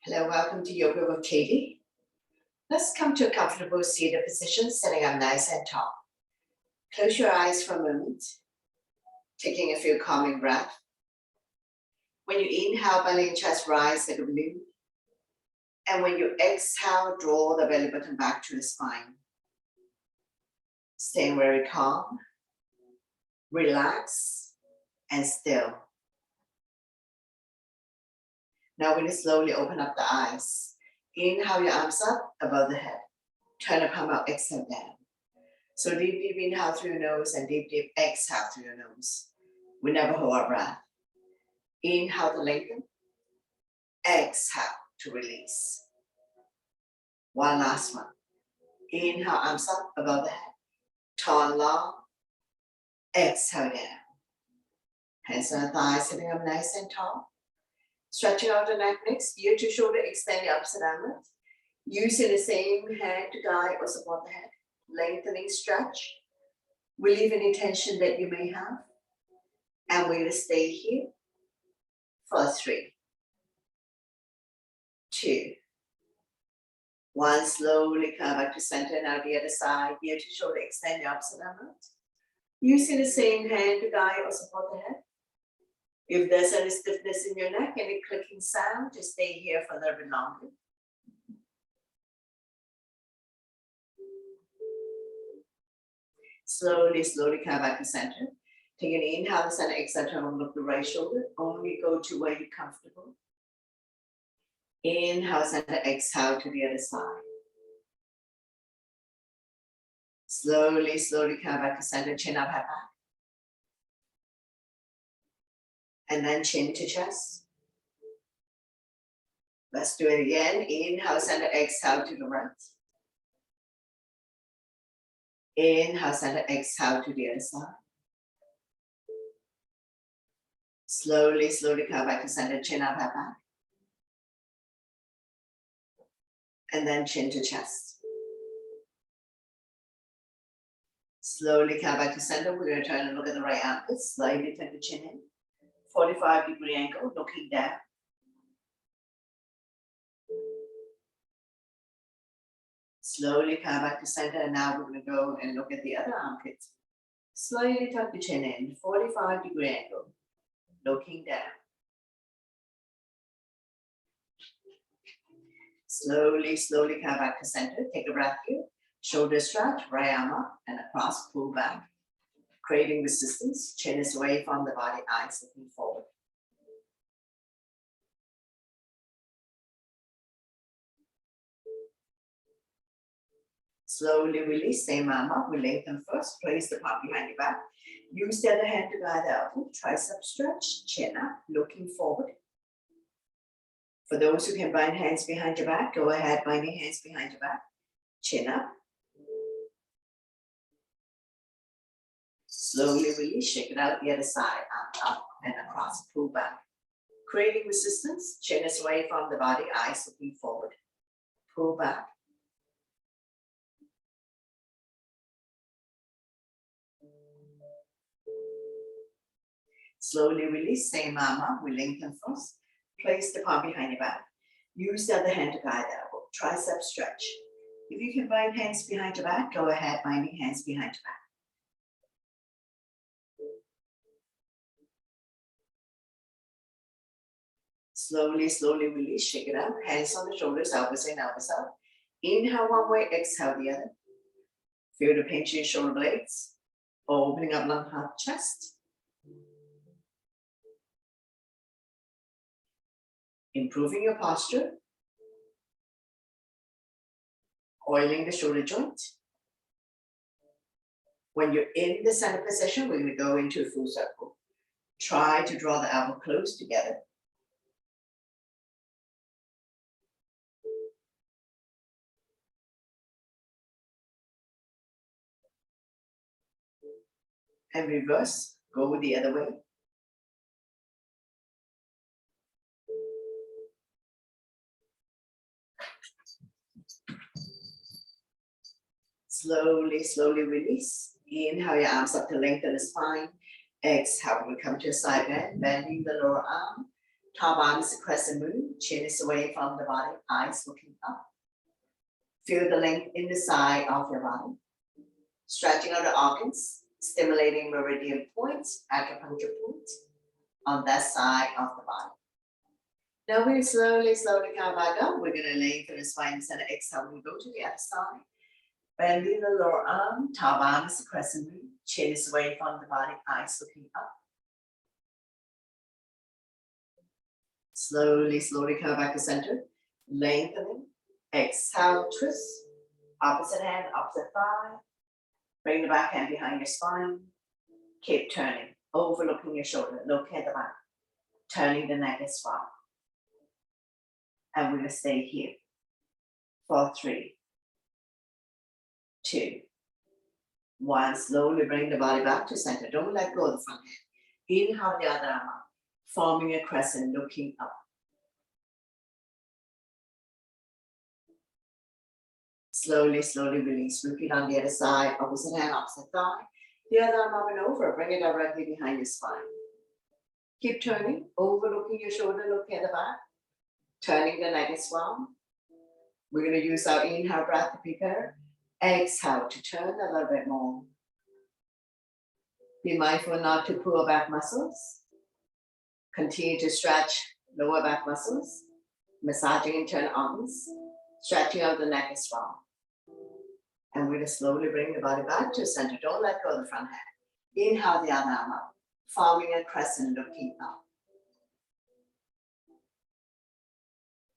Hello, welcome to Yoga with Katie. Let's come to a comfortable seated position, sitting up nice and tall. Close your eyes for a moment, taking a few calming breaths. When you inhale, belly and chest rise like a balloon. And when you exhale, draw the belly button back to the spine. Staying very calm, relax, and still. Now when you slowly open up the eyes, inhale your arms up above the head. Turn the palm out, exhale down. So deep inhale through your nose and deep exhale through your nose. We never hold our breath. Inhale to lengthen. Exhale to release. One last one. Inhale, arms up above the head. Tall, long. Exhale down. Hands on the thighs, sitting up nice and tall. Stretching out the neck next, ear to shoulder, extend the opposite arm. Using the same hand to guide or support the head. Lengthening stretch. Relieve any tension that you may have. And we're going to stay here for 3, 2, 1. Slowly come back to center. Now the other side, ear to shoulder, extend the opposite arm out. Using the same hand to guide or support the head. If there's any stiffness in your neck, any clicking sound, just stay here for a little bit longer. Slowly come back to center. Take an inhale, center, exhale, turn over the right shoulder. Only go to where you're comfortable. Inhale, center, exhale to the other side. Slowly come back to center, chin up, head back. And then chin to chest. Let's do it again. Inhale, center, exhale to the right. Inhale, center, exhale to the other side. Slowly come back to center, chin up, head back. And then chin to chest. Slowly come back to center. We're going to turn and look at the right armpit. Slightly turn the chin in. 45-degree angle, looking down. Slowly come back to center, and now we're going to go and look at the other armpit. Slightly tuck the chin in, 45-degree angle, looking down. Slowly come back to center. Take a breath here. Shoulder stretch, right arm up and across, pull back. Creating resistance, chin is away from the body, eyes looking forward. Slowly release, same arm up, we lengthen first, place the palm behind your back. Use the other hand to guide the elbow, tricep stretch, chin up, looking forward. For those who can bind hands behind your back, go ahead, binding hands behind your back, chin up. Slowly release, shake it out the other side, arm up and across, pull back. Creating resistance, chin is away from the body, eyes looking forward. Pull back. Slowly release, same arm up, we lengthen first. Place the palm behind your back. Use the other hand to guide the elbow, tricep stretch. If you can bind hands behind your back, go ahead, binding hands behind your back. Slowly release, shake it out. Hands on the shoulders, elbows in, elbows out. Inhale one way, exhale the other. Feel the pinch in your shoulder blades. Opening up lung, heart, chest. Improving your posture. Oiling the shoulder joint. When you're in the center position, we're going to go into a full circle. Try to draw the elbow close together. And reverse, go the other way. Slowly, slowly release. Inhale your arms up to lengthen the spine. Exhale, we come to a side bend, bending the lower arm. Top arm is a crescent moon, chin is away from the body, eyes looking up. Feel the length in the side of your body. Stretching out the organs, stimulating meridian points, acupuncture points on that side of the body. Now we slowly, slowly come back up. We're going to lengthen the spine center. Exhale, we go to the other side. Bending the lower arm, top arm is a crescent moon, chin is away from the body, eyes looking up. Slowly, slowly come back to center. Lengthening. Exhale, twist. Opposite hand, opposite thigh. Bring the back hand behind your spine. Keep turning, overlooking your shoulder. Look at the back. Turning the neck as well. And we're going to stay here for 3, 2, 1. Slowly bring the body back to center. Don't let go of the front hand. Inhale the other arm up, forming a crescent, looking up. Slowly, slowly release. Repeat on the other side. Opposite hand, opposite thigh. The other arm up and over. Bring it directly behind your spine. Keep turning, overlooking your shoulder. Look at the back. Turning the neck as well. We're going to use our inhale breath to prepare. Exhale to turn a little bit more. Be mindful not to pull back muscles. Continue to stretch lower back muscles. Massaging internal arms. Stretching out the neck as well. And we're going to slowly bring the body back to center. Don't let go of the front hand. Inhale the other arm up, forming a crescent, looking up.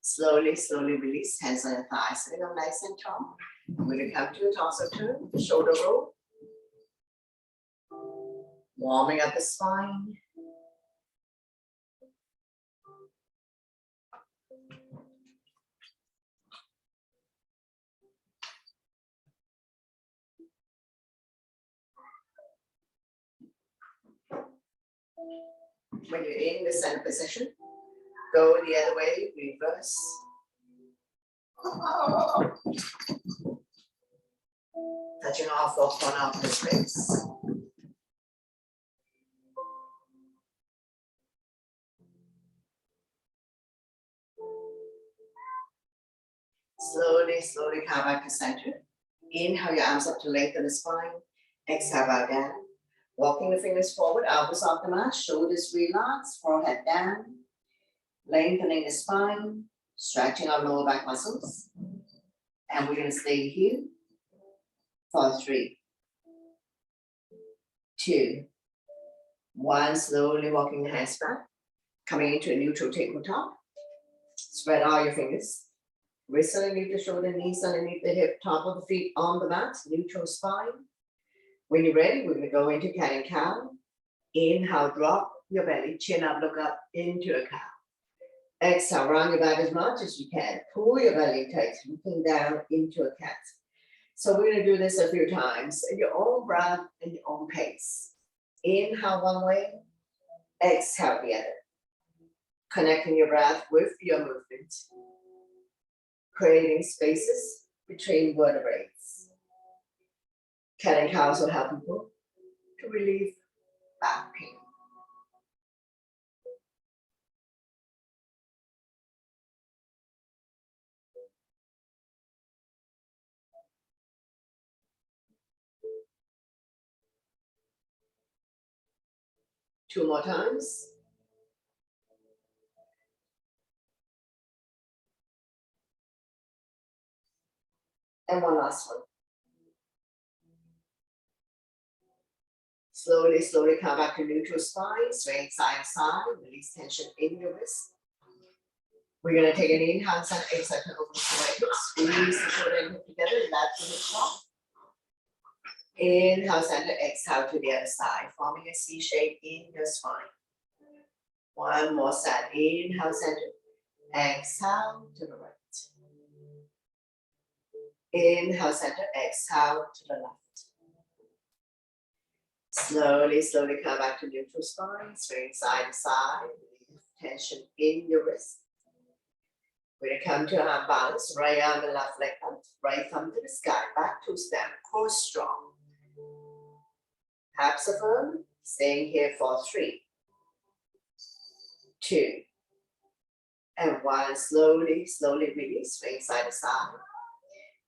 Slowly, slowly release. Hands on your thighs, sitting up nice and tall. We're going to come to a torso turn, shoulder roll. Warming up the spine. When you're in the center position, go the other way, reverse. Touching off of one of the space. Slowly, slowly come back to center. Inhale your arms up to lengthen the spine. Exhale, bow down. Walking the fingers forward, elbows off the mat, shoulders relax, forehead down. Lengthening the spine, stretching our lower back muscles. And we're going to stay here for 3, 2, 1. Slowly walking the hands back. Coming into a neutral tabletop. Spread all your fingers. Wrists underneath the shoulder, knees underneath the hip, top of the feet on the mat, neutral spine. When you're ready, we're going to go into cat and cow. Inhale, drop your belly, chin up, look up into a cow. Exhale, round your back as much as you can. Pull your belly tight, looking down into a cat. So we're going to do this a few times in your own breath and your own pace. Inhale one way, exhale the other. Connecting your breath with your movement. Creating spaces between vertebrae. Cat and cows will help people to relieve back pain. Two more times. And one last one. Slowly, slowly come back to neutral spine, swaying side to side, release tension in your wrist. We're going to take an inhale, exhale, open the hips, squeeze the shoulder and hip together, left to hip top. Inhale, center, exhale to the other side, forming a C shape in your spine. One more side, inhale, center, exhale to the right. Inhale, center, exhale to the left. Slowly, slowly come back to neutral spine, swing side to side, release tension in your wrist. We're gonna come to our balance, right arm and left leg up, right thumb to the sky, back to stand, core strong. Abs are firm, staying here for 3, 2, and 1. Slowly, slowly release, swing side to side.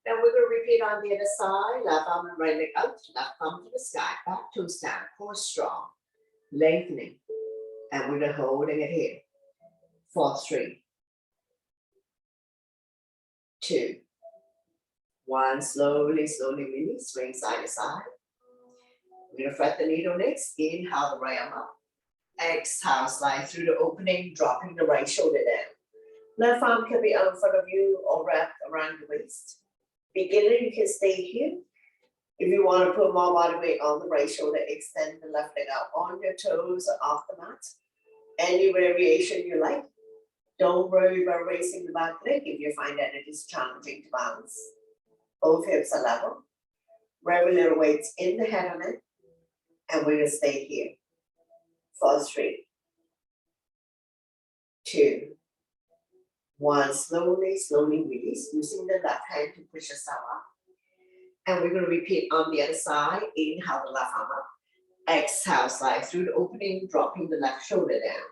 Then we're gonna repeat on the other side, left arm and right leg up, left thumb to the sky, back to stand, core strong, lengthening. And we're holding it here for 3, 2, 1. Slowly, slowly release, swing side to side. We're gonna fret the needle next. Inhale the right arm up. Exhale, slide through the opening, dropping the right shoulder down. Left arm can be out in front of you or wrapped around the waist. Beginner, you can stay here. If you want to put more body weight on the right shoulder, extend the left leg out on your toes or off the mat. Any variation you like. Don't worry about raising the back leg if you find that it is challenging to balance. Both hips are level. Very little weights in the head on it. And we're gonna stay here for 3, 2, 1. Slowly, slowly release, using the left hand to push yourself up. And we're gonna repeat on the other side. Inhale the left arm up. Exhale, slide through the opening, dropping the left shoulder down.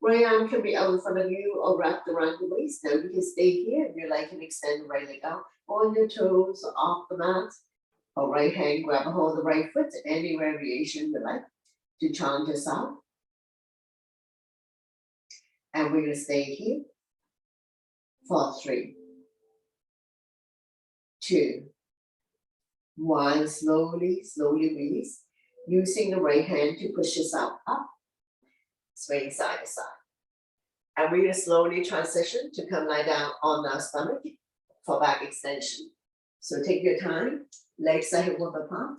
Right arm can be out in front of you or wrapped around the waist. Now you can stay here if you like and extend the right leg out on your toes or off the mat. Or right hand, grab a hold of the right foot, any variation you like to challenge yourself. And we're gonna stay here for 3, 2, 1. Slowly, slowly release, using the right hand to push yourself up, swing side to side. And we're gonna slowly transition to come lie down on our stomach for back extension. So take your time, legs are hip width apart,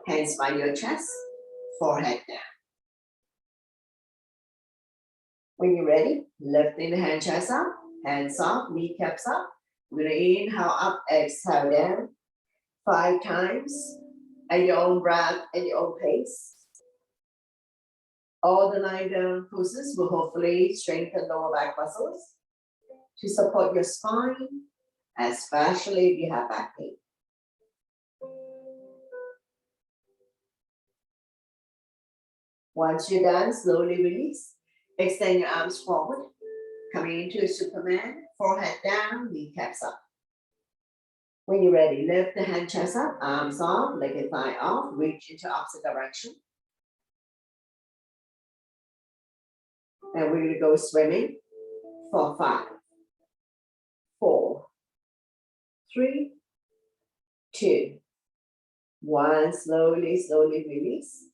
hands by your chest, forehead down. When you're ready, lifting the hand chest up, hands up, kneecaps up. We're gonna inhale up, exhale down 5 times at your own breath and your own pace. All the lying down poses will hopefully strengthen lower back muscles to support your spine, especially if you have back pain. Once you're done, slowly release. Extend your arms forward, coming into a Superman, forehead down, kneecaps up. When you're ready, lift the hand chest up, arms off, leg and thigh off, reach into opposite direction. And we're gonna go swimming for 5, 4, 3, 2, 1. Slowly, slowly release.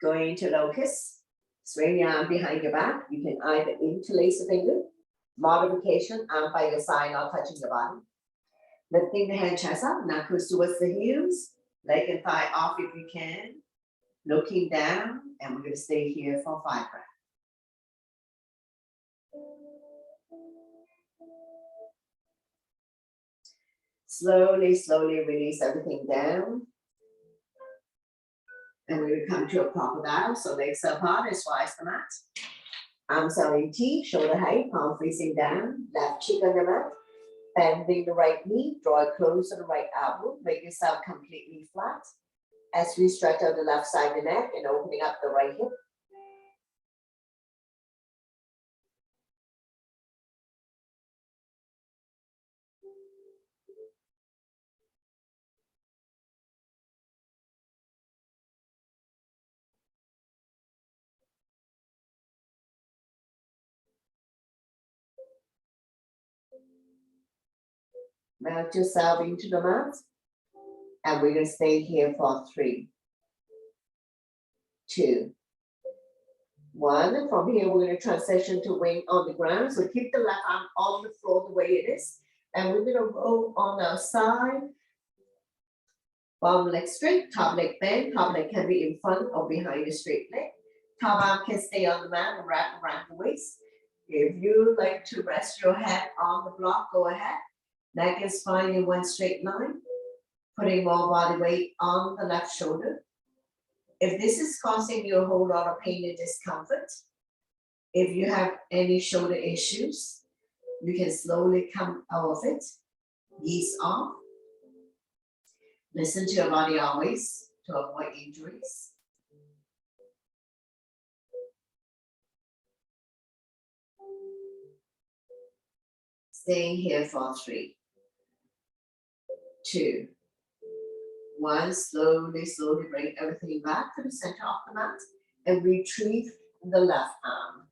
Going into locust. Swing your arm behind your back. You can either interlace a finger, modification, arm by your side, not touching your body. Lifting the hand chest up, knuckles towards the heels, leg and thigh off if you can. Looking down, and we're going to stay here for 5 breaths. Slowly, slowly release everything down. And we're going to come to a crocodile. So legs are apart as wide as the mat. Arms are in T, shoulder height, palm facing down, left cheek on the mat. Bending the right knee, draw it close to the right elbow, make yourself completely flat. As we stretch out the left side of the neck and opening up the right hip. Mount yourself into the mat. And we're going to stay here for 3, 2, 1. And from here, we're going to transition to wing on the ground. So keep the left arm on the floor the way it is. And we're going to roll on our side. Bottom leg straight, top leg bend. Top leg can be in front or behind the straight leg. Top arm can stay on the mat and wrap around the waist. If you like to rest your head on the block, go ahead. Neck and spine in one straight line. Putting more body weight on the left shoulder. If this is causing you a whole lot of pain and discomfort, If you have any shoulder issues, you can slowly come out of it, ease off. Listen to your body always to avoid injuries. Staying here for 3, 2, 1. Slowly, slowly bring everything back to the center of the mat and retrieve the left arm.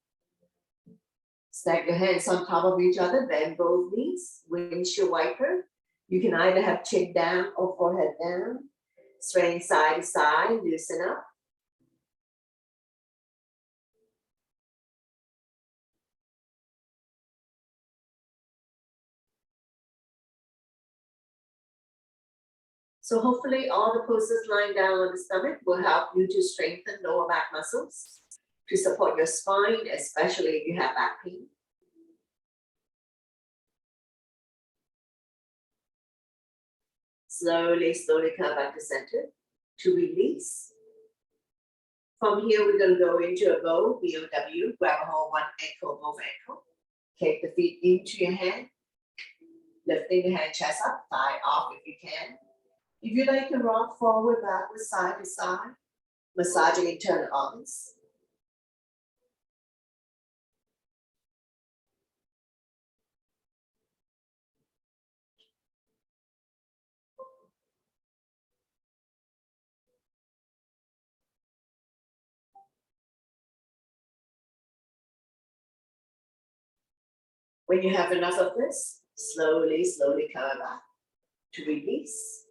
Stack your hands on top of each other, bend both knees, windshield wiper. You can either have chin down or forehead down. Swaying side to side, loosen up. So hopefully all the poses lying down on the stomach will help you to strengthen lower back muscles to support your spine, especially if you have back pain. Slowly, slowly come back to center to release. From here, we're going to go into a bow, B-O-W, grab a hold one ankle, both ankle. Take the feet into your hand, lifting the hand chest up, thigh off if you can. If you like to rock forward, backward, side to side, massaging internal organs. When you have enough of this, slowly, slowly come back to release.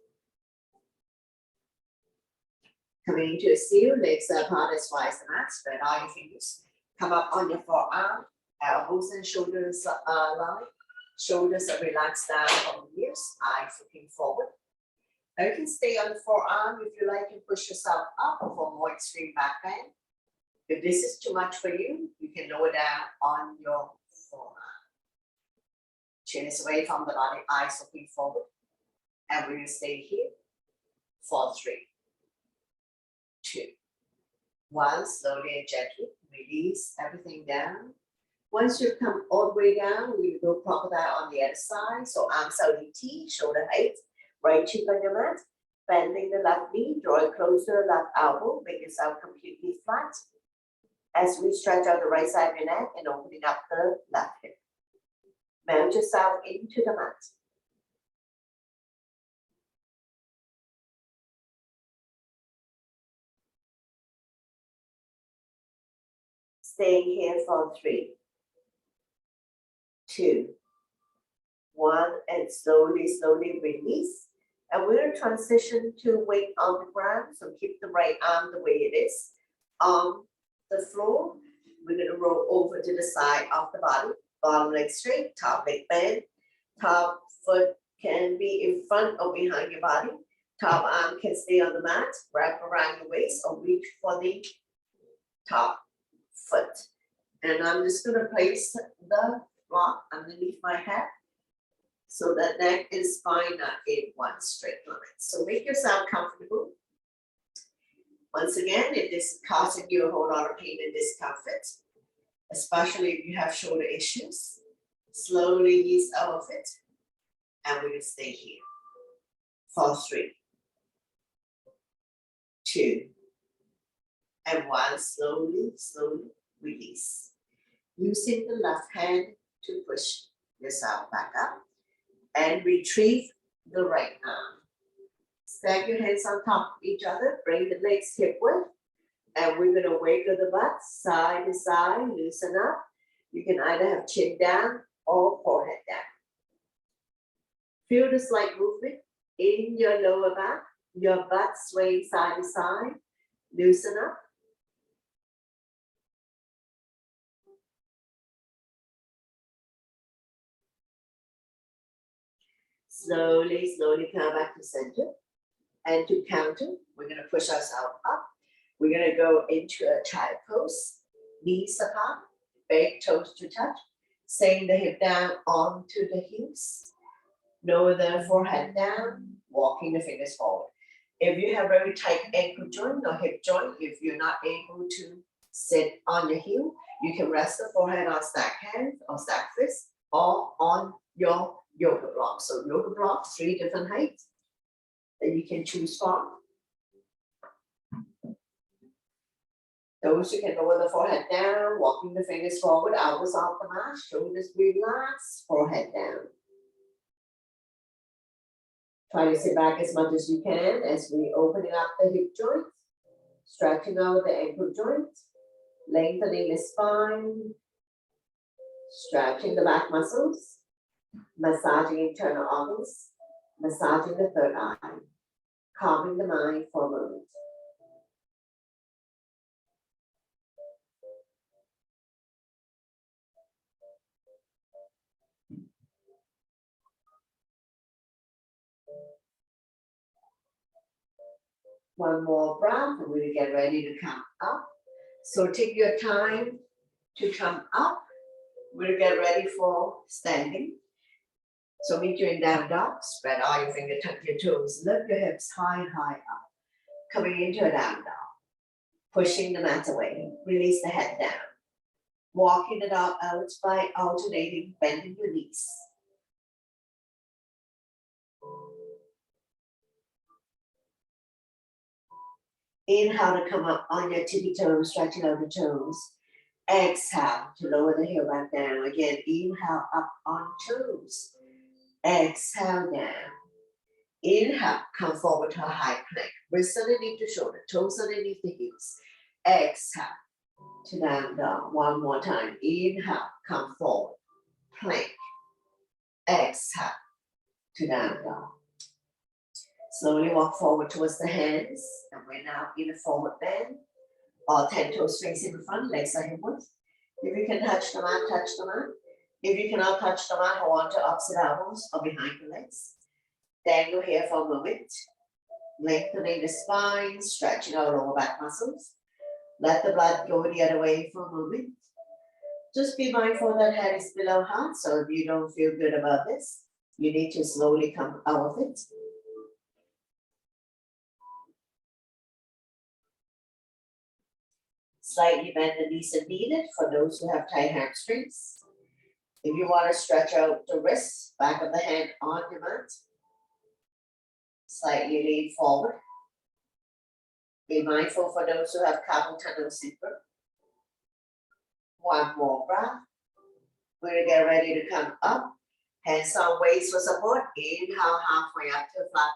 Coming into a seal, legs are apart as wide as the mat, spread out your fingers. Come up on your forearm, elbows and shoulders aligned. Shoulders are relaxed down from the ears, eyes looking forward. Now you can stay on the forearm if you like and push yourself up for more extreme back bend. If this is too much for you, you can lower down on your forearm. Chin is away from the body, eyes looking forward. And we're going to stay here for 3, 2, 1. Slowly and gently release everything down. Once you come all the way down, we will go crocodile on the other side. So arms out in T, shoulder height, right cheek on your mat. Bending the left knee, draw it closer to the left elbow, make yourself completely flat. As we stretch out the right side of your neck and opening up the left hip. Mount yourself into the mat. Staying here for 3, 2, 1, and slowly, slowly release. And we're going to transition to weight on the ground. So keep the right arm the way it is on the floor. We're going to roll over to the side of the body. Bottom leg straight, top leg bend. Top foot can be in front or behind your body. Top arm can stay on the mat, wrap around your waist or reach for the top foot. And I'm just going to place the block underneath my head so that neck and spine are in one straight line. So make yourself comfortable. Once again, if this is causing you a whole lot of pain and discomfort, especially if you have shoulder issues, slowly ease out of it. And we're going to stay here for 3, 2, and 1. Slowly, slowly release. Using the left hand to push yourself back up and retrieve the right arm. Stack your hands on top of each other, bring the legs hip width, and we're going to wiggle the butt side to side, loosen up. You can either have chin down or forehead down. Feel the slight movement in your lower back, your butt swaying side to side, loosen up. Slowly, slowly come back to center. And to counter, we're going to push ourselves up. We're going to go into a child pose, knees apart, big toes to touch, send the hip down onto the heels, lower the forehead down, walking the fingers forward. If you have very tight ankle joint or hip joint, if you're not able to sit on your heel, You can rest the forehead on stack hands or stack fists or on your yoga block. So yoga block, 3 different heights that you can choose from. Those you can lower the forehead down, walking the fingers forward, elbows off the mat, shoulders relax, forehead down. Try to sit back as much as you can as we opening up the hip joints, stretching out the ankle joints, lengthening the spine, stretching the back muscles, massaging internal organs, massaging the third eye, calming the mind for a moment. One more breath, and we'll get ready to come up. So take your time to come up. We'll get ready for standing. So meet you in down dog, spread all your fingers, tuck your toes, lift your hips high, high up. Coming into a down dog, pushing the mat away, release the head down. Walking it out by alternating, bending your knees. Inhale to come up on your tippy toes, stretching out the toes. Exhale to lower the heel back down. Again, inhale up on toes. Exhale down. Inhale, come forward to a high plank. Wrists underneath the shoulder, toes underneath the heels. Exhale to down dog. One more time. Inhale, come forward. Plank. Exhale to down dog. Slowly walk forward towards the hands, and we're now in a forward bend. All 10 toes facing the front, legs are hip width. If you can touch the mat, touch the mat. If you cannot touch the mat, hold on to opposite elbows or behind the legs. Dangle here for a moment. Lengthening the spine, stretching out lower back muscles. Let the blood go the other way for a moment. Just be mindful that head is below heart, so if you don't feel good about this, you need to slowly come out of it. Slightly bend the knees if needed for those who have tight hamstrings. If you want to stretch out the wrists, back of the hand on your mat. Slightly lean forward. Be mindful for those who have carpal tunnel syndrome. One more breath. We're going to get ready to come up. Hands on waist for support. Inhale halfway up to flat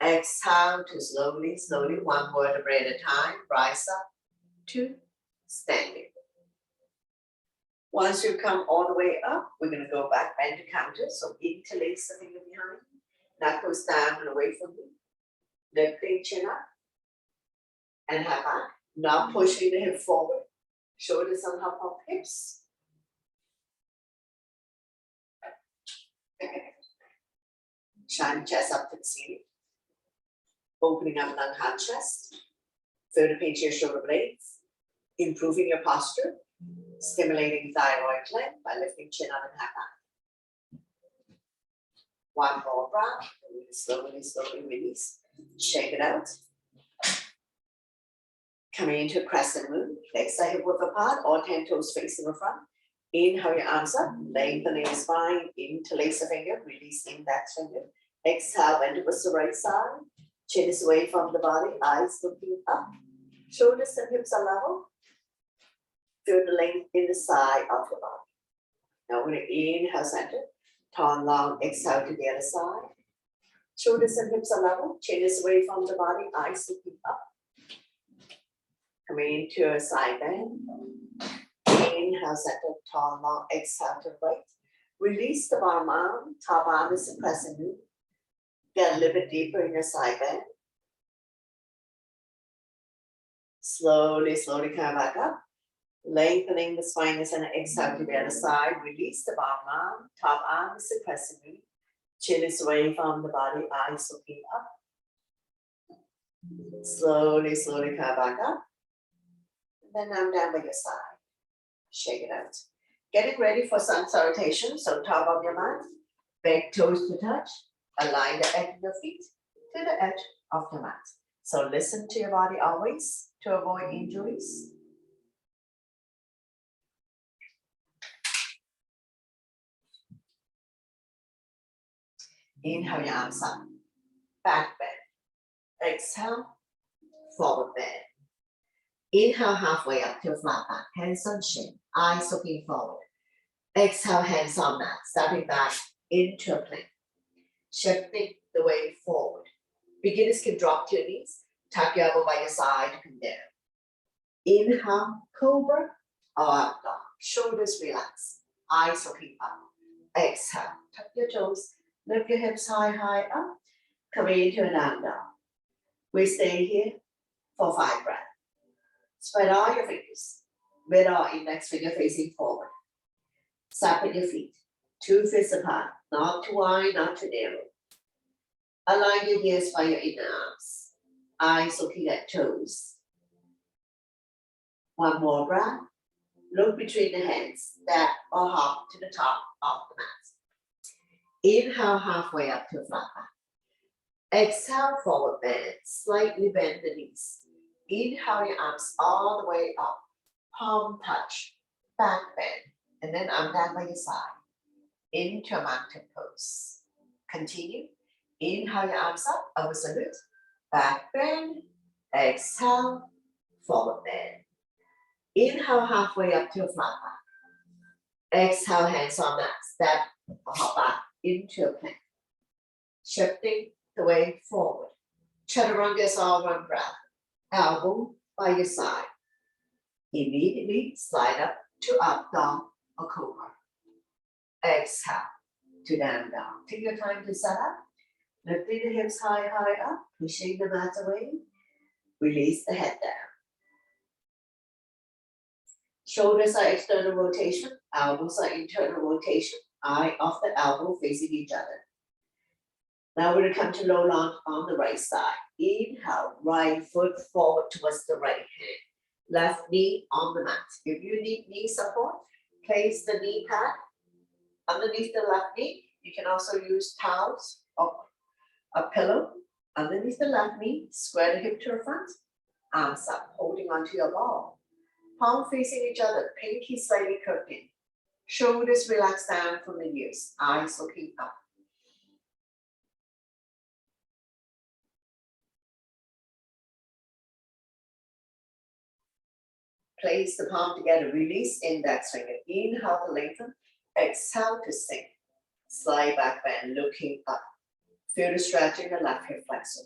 back. Exhale to slowly, one vertebra at a time. Rise up to standing. Once you come all the way up, we're going to go back, bend to counter. So interlace the finger behind. Knuckles down and away from you. Lifting chin up. And high back. Now pushing the hip forward. Shoulders on top of hips. Shine chest up to the ceiling. Opening up an unhard chest. Feel the pinch your shoulder blades. Improving your posture. Stimulating thyroid gland by lifting chin up and high back. One more breath. Slowly release. Shake it out. Coming into a crescent moon. Legs are hip width apart. All 10 toes facing the front. Inhale your arms up. Lengthening the spine. Interlace the finger. Release index finger. Exhale, bend towards the right side. Chin is away from the body. Eyes looking up. Shoulders and hips are level. Feel the length in the side of your body. Now we're going to inhale center. Turn long. Exhale to the other side. Shoulders and hips are level. Chin is away from the body. Eyes looking up. Coming into a side bend. Inhale center. Turn long. Exhale to right. Release the bottom arm. Top arm is the crescent moon. Get a little bit deeper in your side bend. Slowly come back up. Lengthening the spine as an exhale to the other side. Release the bottom arm. Top arm is the crescent moon. Chin is away from the body. Eyes looking up. Slowly come back up. And then I'm down by your side. Shake it out. Getting ready for sun salutation. So top of your mat. Big toes to touch. Align the edge of your feet to the edge of the mat. So listen to your body always to avoid injuries. Inhale your arms up, back bend. Exhale, forward bend. Inhale halfway up to a flat back, hands on chin, eyes looking forward. Exhale, hands on mat, stepping back into a plank. Shifting the weight forward. Beginners can drop to your knees, tuck your elbow by your side, come down. Inhale, cobra or up dog. Shoulders relax, eyes looking up. Exhale, tuck your toes, lift your hips high up, coming into an down dog. We stay here for 5 breaths. Spread all your fingers, middle index finger facing forward. Separate your feet, 2 fists apart, not too wide, not too narrow. Align your ears by your inner arms, eyes looking at toes. One more breath. Look between the hands, step or hop to the top of the mat. Inhale halfway up to a flat back. Exhale, forward bend, slightly bend the knees. Inhale your arms all the way up, palm touch, back bend, and then arm down by your side, into a mountain pose. Continue. Inhale your arms up, over salute, back bend, exhale, forward bend. Inhale halfway up to a flat back. Exhale, hands on mat, step or hop back into a plank. Shifting the weight forward. Chaturanga all one breath. Elbow by your side. Immediately slide up to up dog or cobra. Exhale to down dog. Take your time to set up. Lifting the hips high up, pushing the mat away. Release the head down. Shoulders are external rotation, elbows are internal rotation, eye of the elbow facing each other. Now we're going to come to low lunge on the right side. Inhale, right foot forward towards the right hand. Left knee on the mat. If you need knee support, place the knee pad underneath the left knee. You can also use towels or a pillow underneath the left knee. Square the hip to the front. Arms up, holding onto your ball. Palm facing each other, pinky slightly curved in. Shoulders relax down from the ears, eyes looking up. Place the palm together, release index finger. Inhale to lengthen, exhale to sink. Slide back bend, looking up. Feel the stretch in the left hip flexor.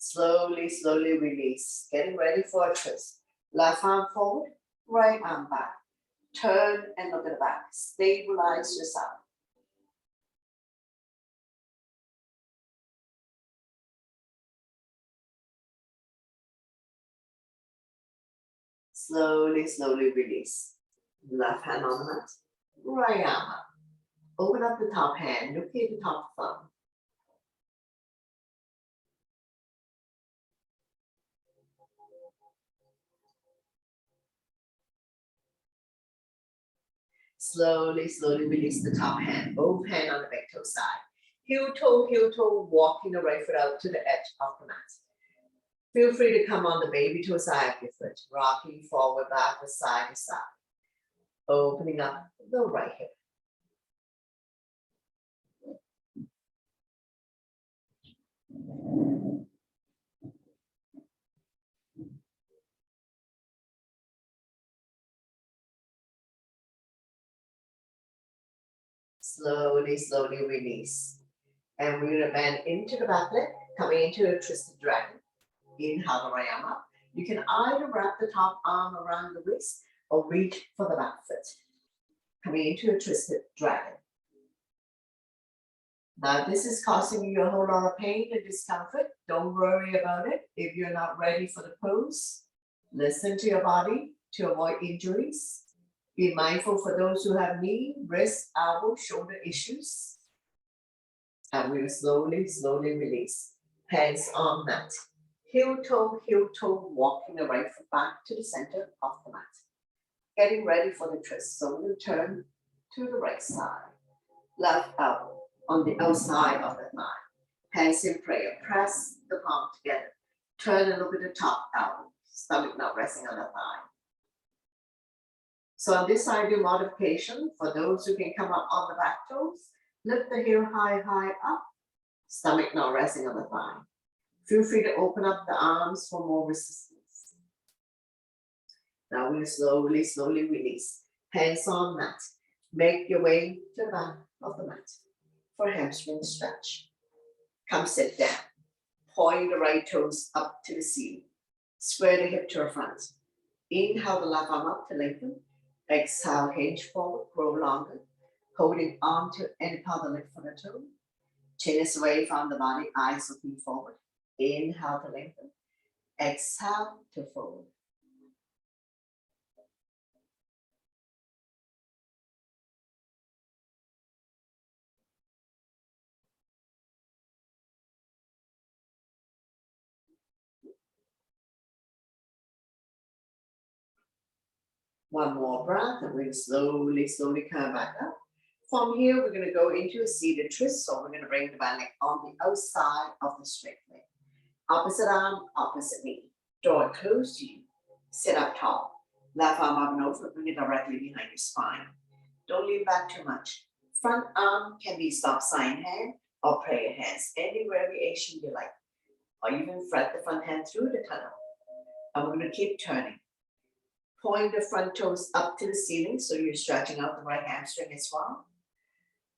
Slowly, slowly release. Getting ready for a twist. Left arm forward, right arm back. Turn and look at the back. Stabilize yourself. Slowly, slowly release. Left hand on the mat, right arm up. Open up the top hand, look at the top thumb. Slowly, slowly release the top hand, both hands on the back toe side. Heel toe, walking the right foot out to the edge of the mat. Feel free to come on the baby toe side of your foot, rocking forward, backward, side to side. Opening up the right hip. Slowly, slowly release. And we're gonna bend into the back leg, coming into a twisted dragon. Inhale the right arm up. You can either wrap the top arm around the wrist or reach for the back foot. Coming into a twisted dragon. Now this is causing you a whole lot of pain and discomfort. Don't worry about it. If you're not ready for the pose, listen to your body to avoid injuries. Be mindful for those who have knee, wrist, elbow, shoulder issues. And we'll slowly, slowly release. Hands on mat. Heel toe, walking the right foot back to the center of the mat. Getting ready for the twist. So we'll turn to the right side. Left elbow on the outside of the thigh. Hands in prayer. Press the palm together. Turn and look at the top down. Stomach not resting on the thigh. So on this side, your modification, for those who can come up on the back toes, lift the heel high, high up. Stomach not resting on the thigh. Feel free to open up the arms for more resistance. Now we'll slowly, slowly release. Hands on mat. Make your way to the back of the mat for hamstring stretch. Come sit down. Point the right toes up to the ceiling. Square the hip to the front. Inhale the left arm up to lengthen. Exhale, hinge forward, grow longer. Holding on to any part of the leg for the toe. Chin is away from the body, eyes looking forward. Inhale to lengthen. Exhale to fold. One more breath, and we'll slowly, slowly come back up. From here, we're going to go into a seated twist. So we're going to bring the back leg on the outside of the straight leg. Opposite arm, opposite knee. Draw it close to you. Sit up tall. Left arm up and over, bring it directly behind your spine. Don't lean back too much. Front arm can be stop sign hand or prayer hands, any variation you like. Or even thread the front hand through the tunnel. And we're going to keep turning. Point the front toes up to the ceiling, so you're stretching out the right hamstring as well.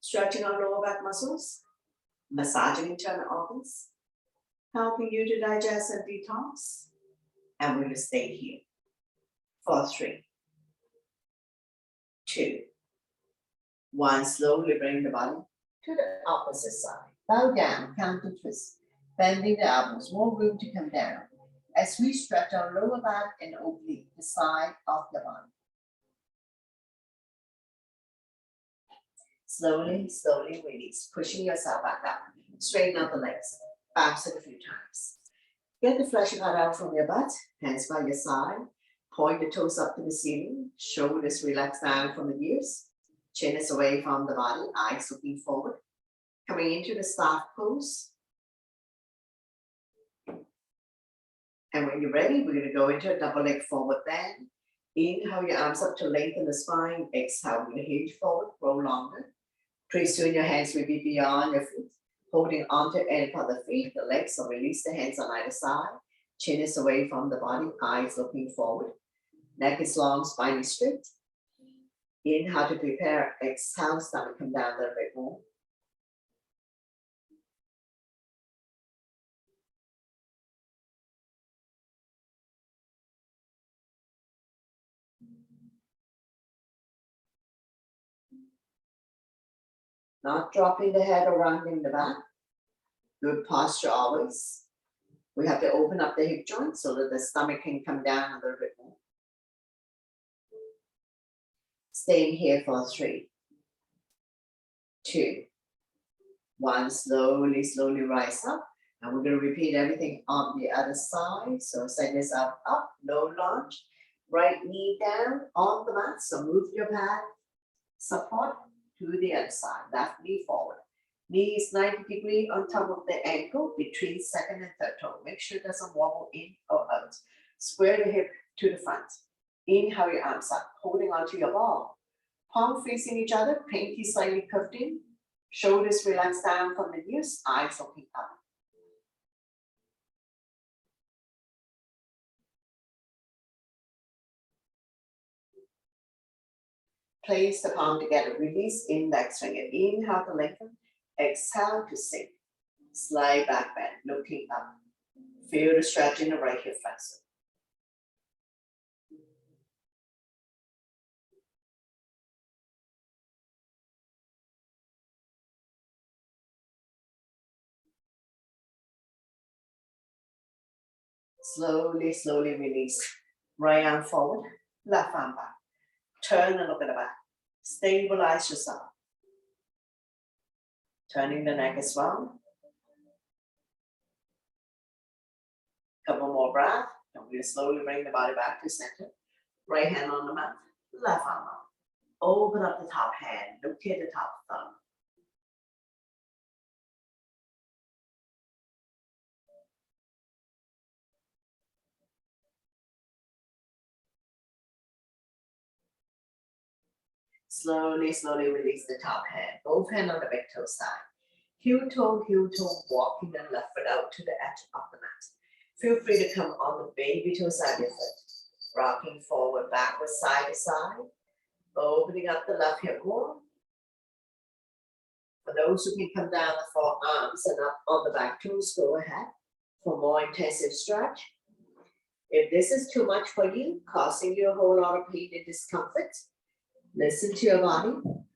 Stretching our lower back muscles, massaging internal organs, helping you to digest and detox. And we're going to stay here for 3, 2, 1. Slowly bring the body to the opposite side. Bow down, counter twist, bending the elbows, more room to come down. As we stretch our lower back and oblique, the side of the body. Slowly, slowly release, pushing yourself back up. Straighten out the legs, bounce it a few times. Get the flesh cut out from your butt, hands by your side. Point the toes up to the ceiling, shoulders relax down from the ears. Chin is away from the body, eyes looking forward. Coming into the staff pose. And when you're ready, we're going to go into a double leg forward bend. Inhale your arms up to lengthen the spine. Exhale, we're going to hinge forward, grow longer. Pretty soon your hands will be beyond your feet. Holding onto any part of the feet, the legs, so release the hands on either side. Chin is away from the body, eyes looking forward. Neck is long, spine is straight. Inhale to prepare. Exhale, stomach come down a little bit more. Not dropping the head or rounding the back. Good posture always. We have to open up the hip joint so that the stomach can come down a little bit more. Staying here for 3, 2, 1. Slowly, slowly rise up. And we're going to repeat everything on the other side. So send yourself up, low lunge. Right knee down on the mat. So move your back support to the other side. Left knee forward. Knee is 90 degrees on top of the ankle between second and third toe. Make sure it doesn't wobble in or out. Square the hip to the front. Inhale your arms up, holding onto your ball. Palm facing each other, pinky slightly curved in. Shoulders relax down from the ears, eyes looking up. Place the palm together, release index finger. Inhale to lengthen, exhale to sink. Slide back bend, looking up. Feel the stretch in the right hip flexor. Slowly, slowly release. Right arm forward, left arm back. Turn and look at the back. Stabilize yourself. Turning the neck as well. Couple more breath. And we'll slowly bring the body back to center. Right hand on the mat, left arm up. Open up the top hand, look at the top thumb. Slowly, slowly release the top hand. Both hands on the big toe side. Heel toe, walking the left foot out to the edge of the mat. Feel free to come on the baby toe side of your foot. Rocking forward, backward, side to side. Opening up the left hip more. For those who can come down the forearms and up on the back toes, go ahead for more intensive stretch. If this is too much for you, causing you a whole lot of pain and discomfort, listen to your body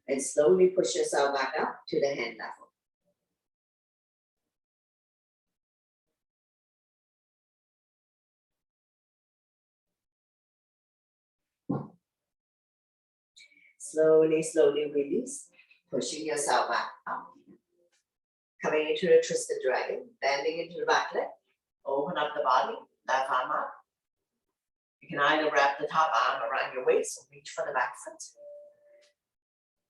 and slowly push yourself back up to the hand level. Slowly, slowly release, pushing yourself back up. Coming into a twisted dragon, bending into the back leg, open up the body, left arm up. You can either wrap the top arm around your waist or reach for the back foot.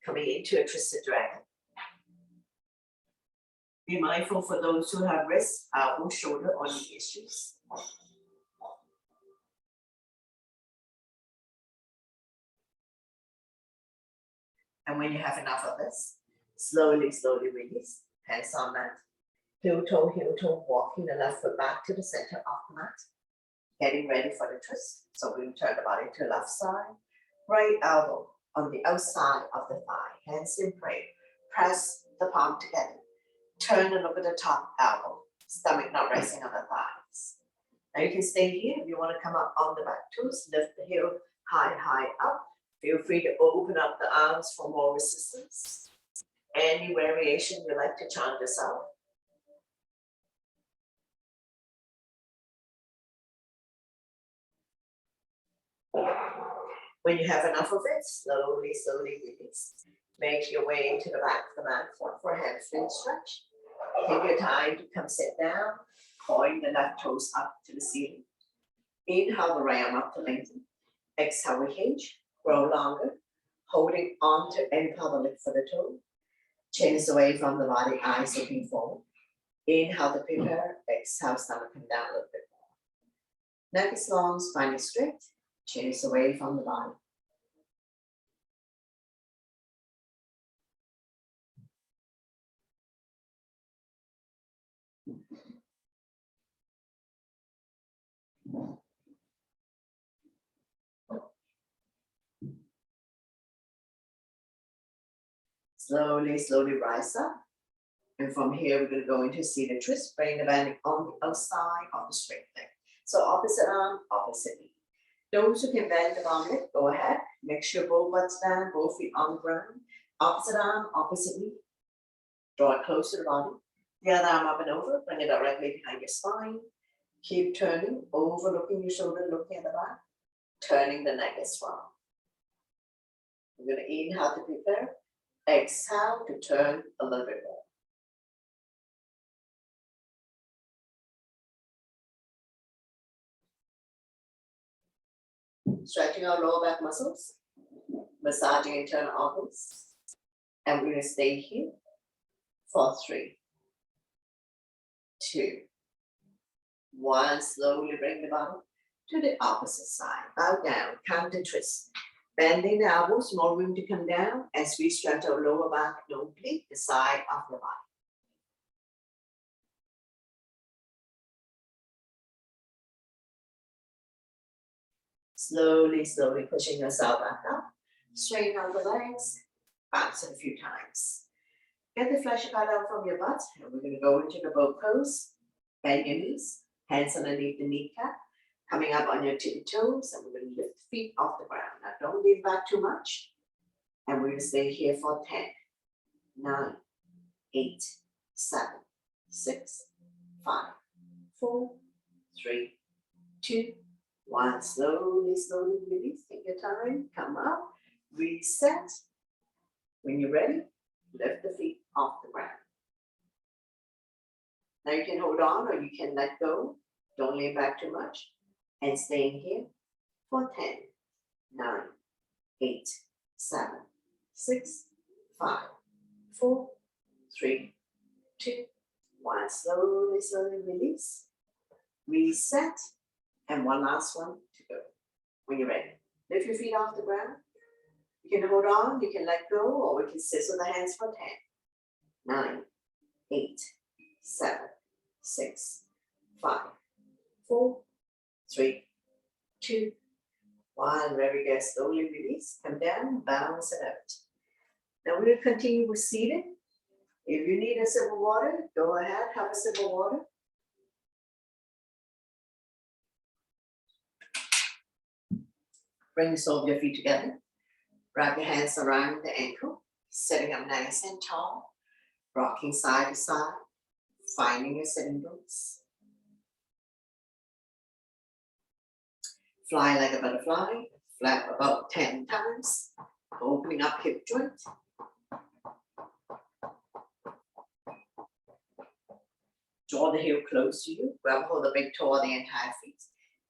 Coming into a twisted dragon. Be mindful for those who have wrist, elbow, shoulder, or knee issues. And when you have enough of this, slowly, slowly release. Hands on mat. Heel toe, walking the left foot back to the center of the mat. Getting ready for the twist. So we'll turn the body to left side. Right elbow on the outside of the thigh. Hands in prayer. Press the palm together. Turn and look at the top elbow. Stomach not resting on the thighs. Now you can stay here. If you want to come up on the back toes, lift the heel high, high up. Feel free to open up the arms for more resistance. Any variation you like to chant this out. When you have enough of it, slowly, slowly release. Make your way into the back of the mat for a hamstring stretch. Take your time to come sit down, point the left toes up to the ceiling. Inhale the right arm up to lengthen. Exhale, we hinge, grow longer, holding on to any part of the lip for the toe. Chin is away from the body, eyes looking forward. Inhale to prepare, exhale, stomach come down a little bit more. Neck is long, spine is straight, chin is away from the body. Slowly, slowly rise up. And from here, we're going to go into seated twist, bring the bending on the outside of the straight leg. So opposite arm, opposite knee. Those who can bend the arm, go ahead. Make sure both butts down, both feet on the ground. Opposite arm, opposite knee. Draw it close to the body. The other arm up and over, bring it directly behind your spine. Keep turning, overlooking your shoulder, looking at the back. Turning the neck as well. We're going to inhale to prepare. Exhale to turn a little bit more. Stretching our lower back muscles, massaging internal organs, and we're going to stay here for 3, 2, 1. Slowly bring the body to the opposite side. Bow down, counter twist. Bending the elbows, more room to come down as we stretch our lower back and oblique the side of the body. Slowly, slowly pushing yourself back up. Straighten out the legs, bounce it a few times. Get the flesh cut out from your butt, and we're going to go into the boat pose. Bend your knees, hands underneath the kneecap. Coming up on your tippy toes, and we're going to lift the feet off the ground. Now don't lean back too much. And we're going to stay here for 10, 9, 8, 7, 6, 5, 4, 3, 2, 1. Slowly, slowly release. Take your time. Come up. Reset. When you're ready, lift the feet off the ground. Now you can hold on or you can let go. Don't lean back too much. And staying here for 10, 9, 8, 7, 6, 5, 4, 3, 2, 1. Slowly, slowly release. Reset. And one last one to go. When you're ready, lift your feet off the ground. You can hold on, you can let go, or we can sit with the hands for 10, 9, 8, 7, 6, 5, 4, 3, 2, 1. Very good. Slowly release, come down, bounce it out. Now we're going to continue with seated. If you need a sip of water, go ahead, have a sip of water. Bring the sole of your feet together. Wrap your hands around the ankle, sitting up nice and tall, rocking side to side, finding your sitting bones. Fly like a butterfly, flap about 10 times, opening up hip joint. Draw the heel close to you, grab hold of the big toe of the entire feet.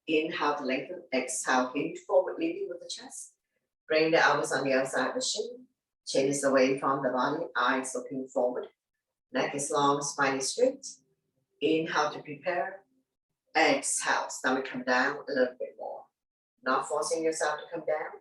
Inhale to lengthen, exhale, hinge forward, leading with the chest. Bring the elbows on the outside of the shin. Chin is away from the body, eyes looking forward. Neck is long, spine is straight. Inhale to prepare. Exhale, stomach come down a little bit more. Not forcing yourself to come down.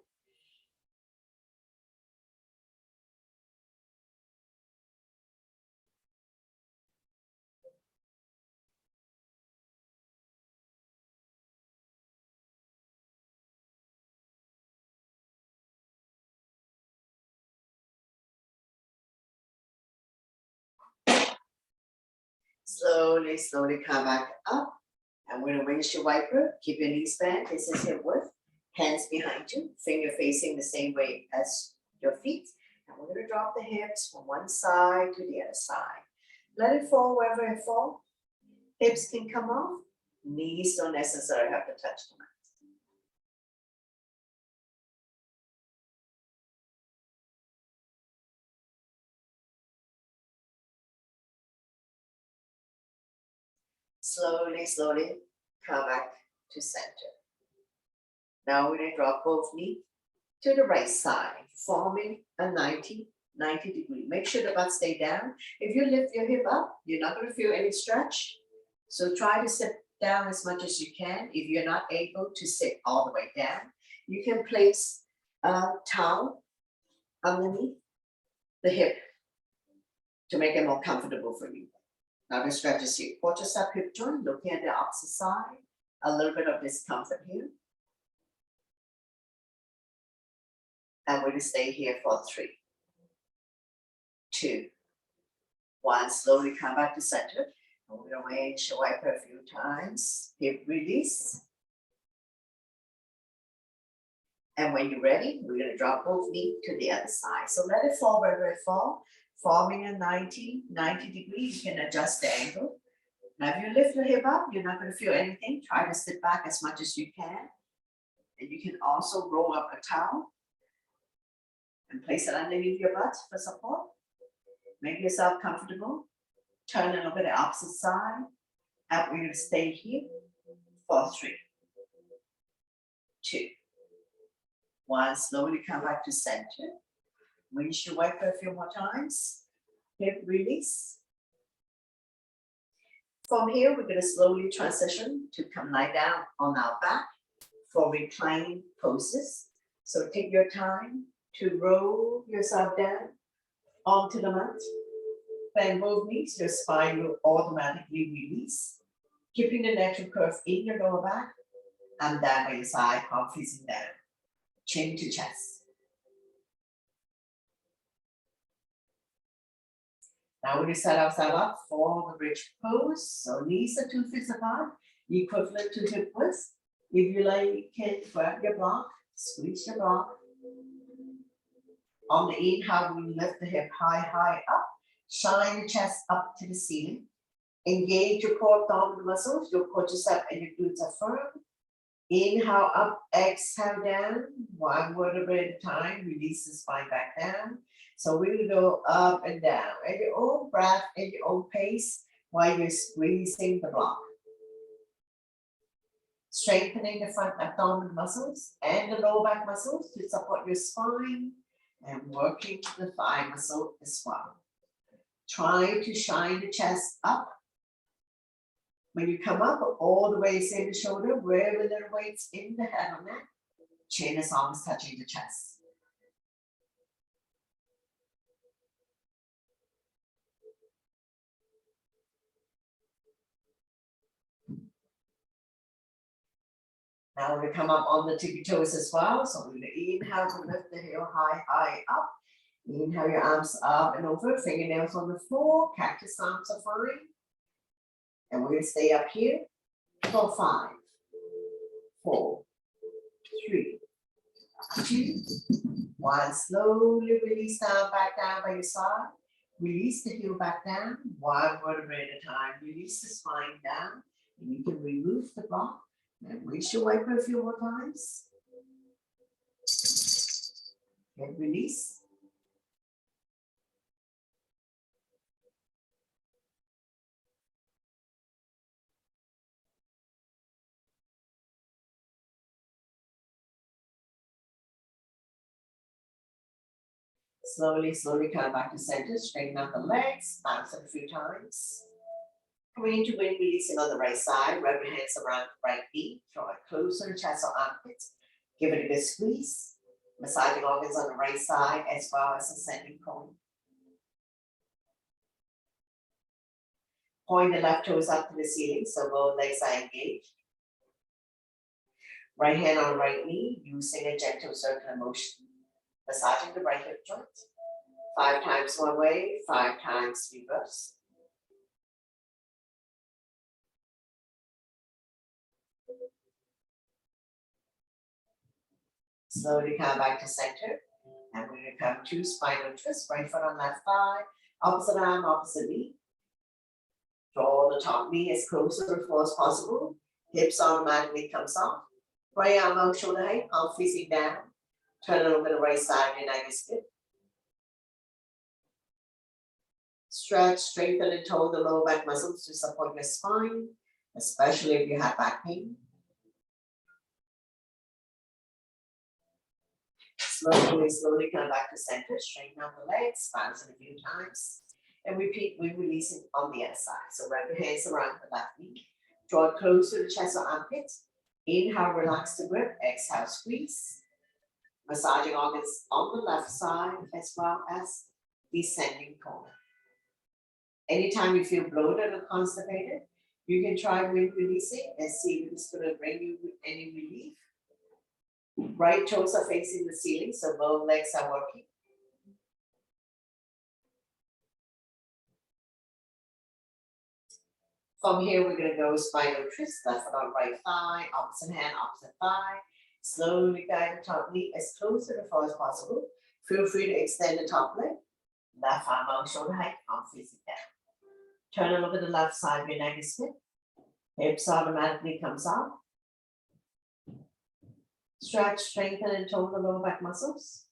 Slowly, slowly come back up. And we're gonna windshield wiper. Keep your knees bent. This is hip width. Hands behind you. Finger facing the same way as your feet. And we're gonna drop the hips from one side to the other side. Let it fall wherever it falls. Hips can come off. Knees don't necessarily have to touch the mat. Slowly, slowly come back to center. Now we're gonna drop both knees to the right side, forming a 90 degree. Make sure the butt stay down. If you lift your hip up, you're not gonna feel any stretch. So try to sit down as much as you can. If you're not able to sit all the way down, you can place a towel underneath the hip to make it more comfortable for you. Now the stretches here. Quadricep hip joint, looking at the opposite side. A little bit of discomfort here. And we're gonna stay here for 3, 2, 1. Slowly come back to center. And we're gonna windshield wiper a few times. Hip release. And when you're ready, we're gonna drop both knees to the other side. So let it fall wherever it falls. Forming a 90 degree, you can adjust the angle. Now if you lift your hip up, you're not gonna feel anything. Try to sit back as much as you can. And you can also roll up a towel and place it underneath your butt for support. Make yourself comfortable. Turn and look at the opposite side. And we're gonna stay here for 3, 2, 1. Slowly come back to center. Windshield wiper a few more times. Hip release. From here, we're gonna slowly transition to come lie down on our back for reclining poses. So take your time to roll yourself down onto the mat. Bend both knees, your spine will automatically release, keeping the natural curve in your lower back and down by your side, palm facing down, chin to chest. Now we're going to set ourselves up for the bridge pose. So knees are 2 feet apart, equivalent to hip width. If you like, can grab your block, squeeze your block. On the inhale, we lift the hip high up. Shine the chest up to the ceiling. Engage your core abdominal muscles, your quadricep and your glutes are firm. Inhale up, exhale down, 1 vertebrae at a time, release the spine back down. So we're gonna go up and down at your own breath, at your own pace, while you're squeezing the block. Strengthening the front abdominal muscles and the lower back muscles to support your spine and working the thigh muscle as well. Try to shine the chest up. When you come up, all the way in the shoulder, wherever the weight's in the head or neck, chin is almost touching the chest. Now we're gonna come up on the tippy toes as well. So we're gonna inhale to lift the heel high, high up. Inhale your arms up and over, fingernails on the floor, cactus arms are fine. And we're gonna stay up here for 5, 4, 3, 2, 1. Slowly release down, back down by your side. Release the heel back down, one vertebra at a time. Release the spine down. And you can remove the block and reach your wiper a few more times. And release. Slowly, slowly come back to center. Straighten out the legs, bounce it a few times. Coming into wind releasing on the right side. Rub your hands around the right knee. Draw it closer to chest or armpits. Give it a good squeeze. Massaging organs on the right side as well as ascending cone. Point the left toes up to the ceiling so both legs are engaged. Right hand on right knee, using a gentle circular motion. Massaging the right hip joint. 5 times one way, 5 times reverse. Slowly come back to center. And we're going to come to spinal twist, right foot on left thigh, opposite arm, opposite knee. Draw the top knee as close to the floor as possible. Hips automatically comes off. Right arm out shoulder height, arm facing down. Turn it over to the right side, your neck is good. Stretch, strengthen and tone the lower back muscles to support your spine, especially if you have back pain. Slowly come back to center, straighten out the legs, bounce it a few times. And repeat, we release it on the other side. So wrap your hands around the left knee. Draw it close to the chest or armpits. Inhale, relax the grip. Exhale, squeeze. Massaging organs on the left side as well as descending cone. Anytime you feel bloated or constipated, you can try wind releasing and see if it's going to bring you any relief. Right toes are facing the ceiling, so both legs are working. From here, we're going to go spinal twist, left foot on right thigh, opposite hand, opposite thigh. Slowly guide the top knee as close to the floor as possible. Feel free to extend the top leg. Left arm out, shoulder height, arm facing down. Turn over the left side, your neck is stiff. Hips automatically comes out. Stretch, strengthen, and tone the lower back muscles,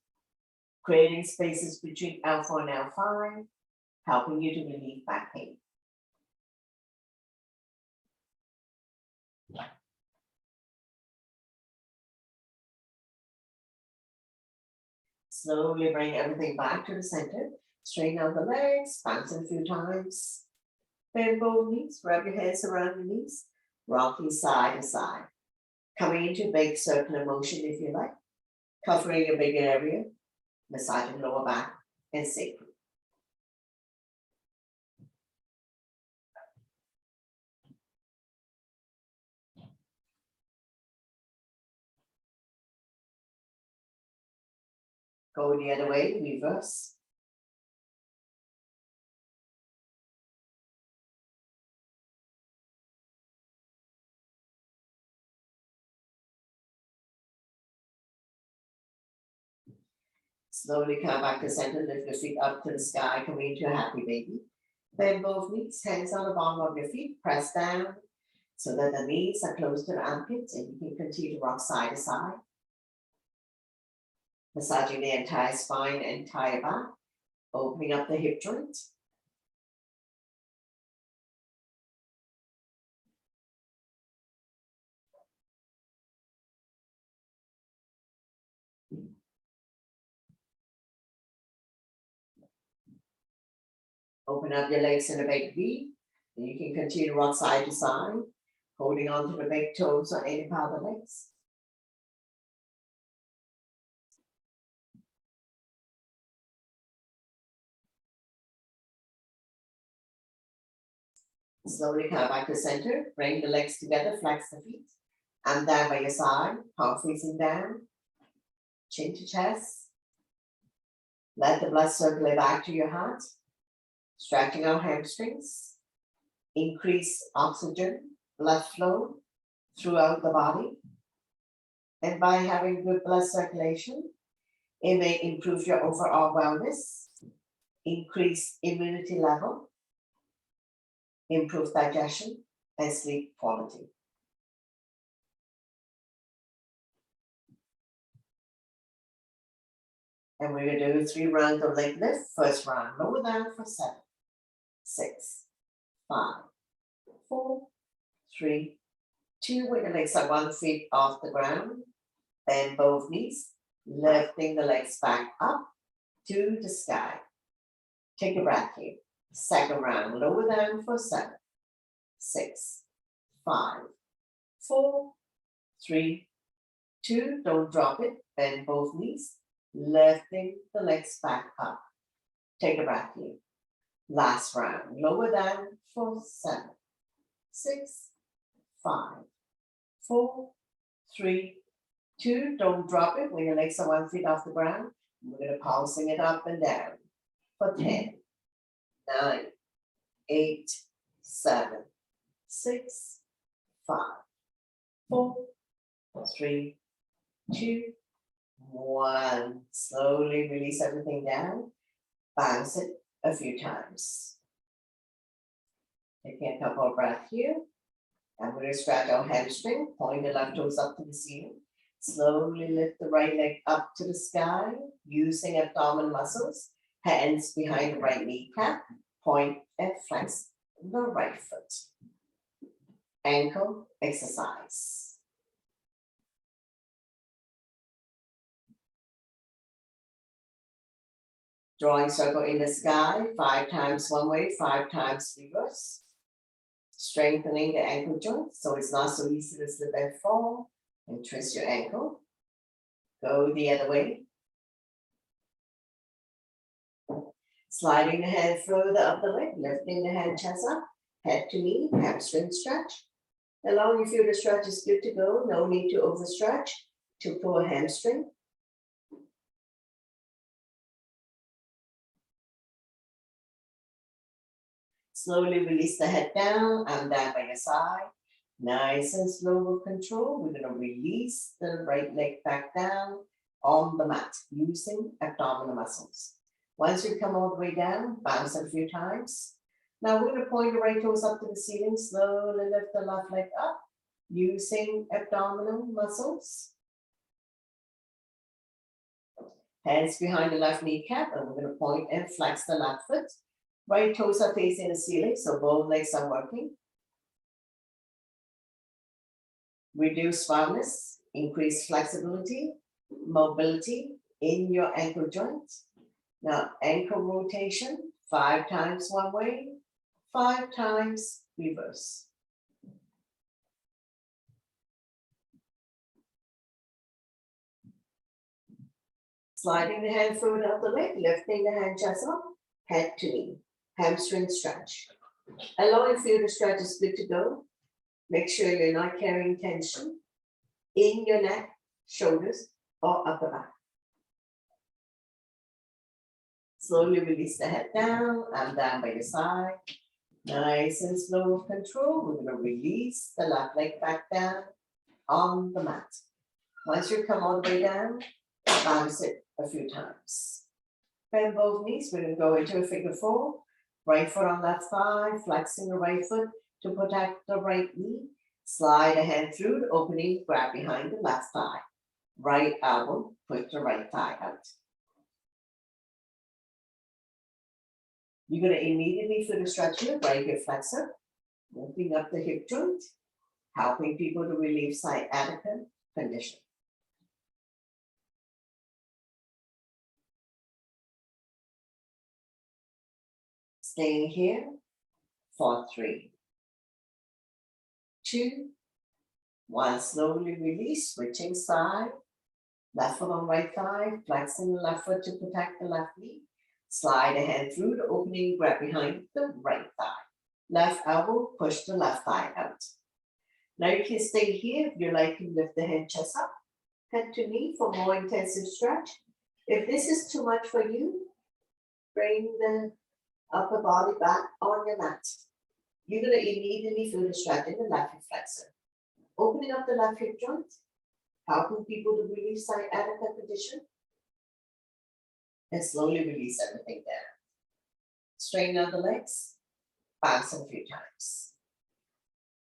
creating spaces between L4 and L5, helping you to relieve back pain. Slowly bring everything back to the center. Straighten out the legs, bounce it a few times. Bend both knees, wrap your hands around your knees, rocking side to side. Coming into big circular motion if you like, covering a big area, massaging lower back and sacrum. Go the other way, reverse. Slowly come back to center, lift your feet up to the sky, coming into a happy baby. Bend both knees, hands on the bottom of your feet, press down so that the knees are close to the armpits and you can continue to rock side to side. Massaging the entire spine, entire back, opening up the hip joint. Open up your legs in a big V. And you can continue to rock side to side, holding on to the big toes or any part of the legs. Slowly come back to center, bring the legs together, flex the feet. And down by your side, palm facing down, chin to chest. Let the blood circulate back to your heart, stretching our hamstrings. Increase oxygen, blood flow throughout the body. And by having good blood circulation, it may improve your overall wellness, increase immunity level, improve digestion, and sleep quality. And we're gonna do 3 rounds of leg lift. First round, lower down for 7, 6, 5, 4, 3, 2. With your legs are 1 foot off the ground. Bend both knees, lifting the legs back up to the sky. Take a breath here. Second round, lower down for 7, 6, 5, 4, 3, 2. Don't drop it. Bend both knees, lifting the legs back up. Take a breath here. Last round, lower down for 7, 6, 5, 4, 3, 2. Don't drop it when your legs are 1 foot off the ground. We're going to pulsing it up and down for 10, 9, 8, 7, 6, 5, 4, 3, 2, 1. Slowly release everything down. Bounce it a few times. Taking a couple of breaths here. And we're going to stretch our hamstring, point the left toes up to the ceiling. Slowly lift the right leg up to the sky using abdominal muscles. Hands behind the right kneecap. Point and flex the right foot. Ankle exercise. Drawing circle in the sky, 5 times one way, 5 times reverse. Strengthening the ankle joint so it's not so easy to slip and fall. And twist your ankle. Go the other way. Sliding the hand further up the leg, lifting the hand chest up, head to knee, hamstring stretch. Allow you feel the stretch is good to go. No need to overstretch to pull a hamstring. Slowly release the head down and down by your side. Nice and slow with control. We're going to release the right leg back down on the mat using abdominal muscles. Once you come all the way down, bounce a few times. Now we're going to point the right toes up to the ceiling. Slowly lift the left leg up using abdominal muscles. Hands behind the left kneecap, and we're going to point and flex the left foot. Right toes are facing the ceiling, so both legs are working. Reduce firmness, increase flexibility, mobility in your ankle joints. Now, ankle rotation, 5 times one way, 5 times reverse. Sliding the hand further up the leg, lifting the hand chest up, head to knee, hamstring stretch. Allow you feel the stretch is good to go. Make sure you're not carrying tension in your neck, shoulders, or upper back. Slowly release the head down and down by your side. Nice and slow with control. We're going to release the left leg back down on the mat. Once you come all the way down, bounce it a few times. Bend both knees. We're going to go into a figure 4. Right foot on left thigh, flexing the right foot to protect the right knee. Slide a hand through the opening, grab behind the left thigh. Right elbow, push the right thigh out. You're going to immediately feel the stretch here, right hip flexor, moving up the hip joint, helping people to relieve sciatica condition. Staying here for 3, 2, 1. Slowly release, switching side. Left foot on right thigh, flexing the left foot to protect the left knee. Slide a hand through the opening, grab behind the right thigh. Left elbow, push the left thigh out. Now you can stay here if you like and lift the head, chest up, head to knee for more intensive stretch. If this is too much for you, bring the upper body back on your mat. You're gonna immediately feel the stretch in the left hip flexor. Opening up the left hip joint, helping people to release sciatica condition. And slowly release everything down. Straighten out the legs, bounce a few times.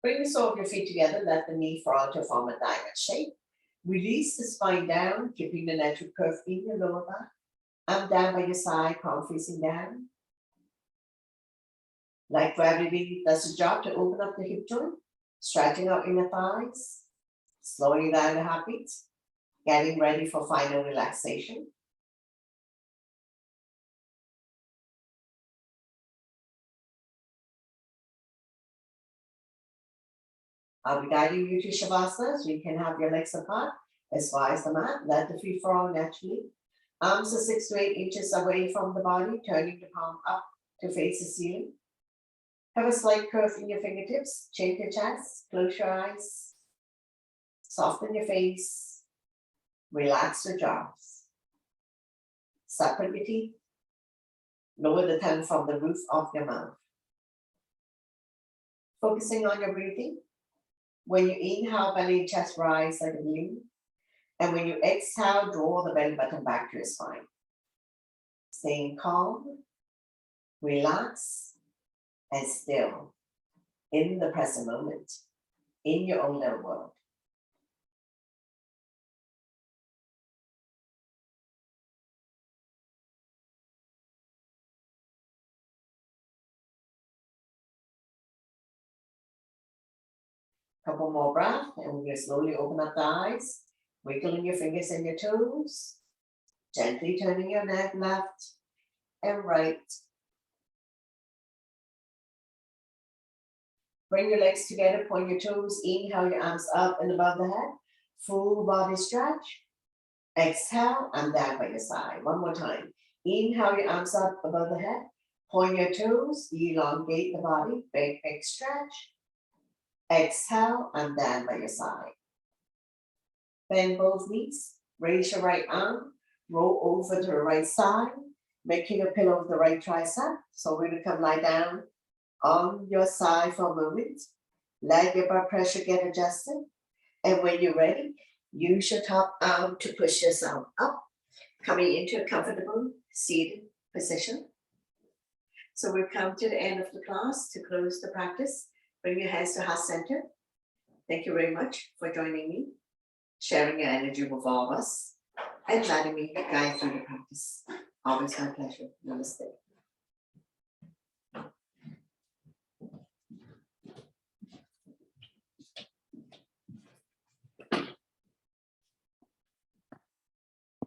Bring the sole of your feet together, let the knee fall to form a diamond shape. Release the spine down, keeping the natural curve in your lower back. Arm down by your side, palm facing down. Like gravity does the job to open up the hip joint, stretching out inner thighs, slowing down the heartbeat, getting ready for final relaxation. I'll be guiding you to Shavasana, so you can have your legs apart as far as the mat. Let the feet fall naturally. Arms are 6 to 8 inches away from the body, turning the palm up to face the ceiling. Have a slight curve in your fingertips, shake your chest, close your eyes, soften your face, relax your jaws. Separate your teeth, lower the tongue from the roof of your mouth. Focusing on your breathing. When you inhale, belly and chest rise like a balloon. And when you exhale, draw the belly button back to your spine. Staying calm, relax, and still in the present moment, in your own little world. Couple more breaths, and we're going to slowly open up the eyes, wiggling your fingers and your toes, gently turning your neck left and right. Bring your legs together, point your toes, inhale your arms up and above the head, full body stretch. Exhale and down by your side. One more time. Inhale your arms up above the head, point your toes, elongate the body, big stretch. Exhale and down by your side. Bend both knees, raise your right arm, roll over to the right side, making a pillow of the right tricep. So we're gonna come lie down on your side for a moment. Let your blood pressure get adjusted. And when you're ready, use your top arm to push yourself up, coming into a comfortable seated position. So we've come to the end of the class. To close the practice, bring your hands to heart center. Thank you very much for joining me, sharing your energy with all of us, and letting me guide through the practice. Always my pleasure. Namaste.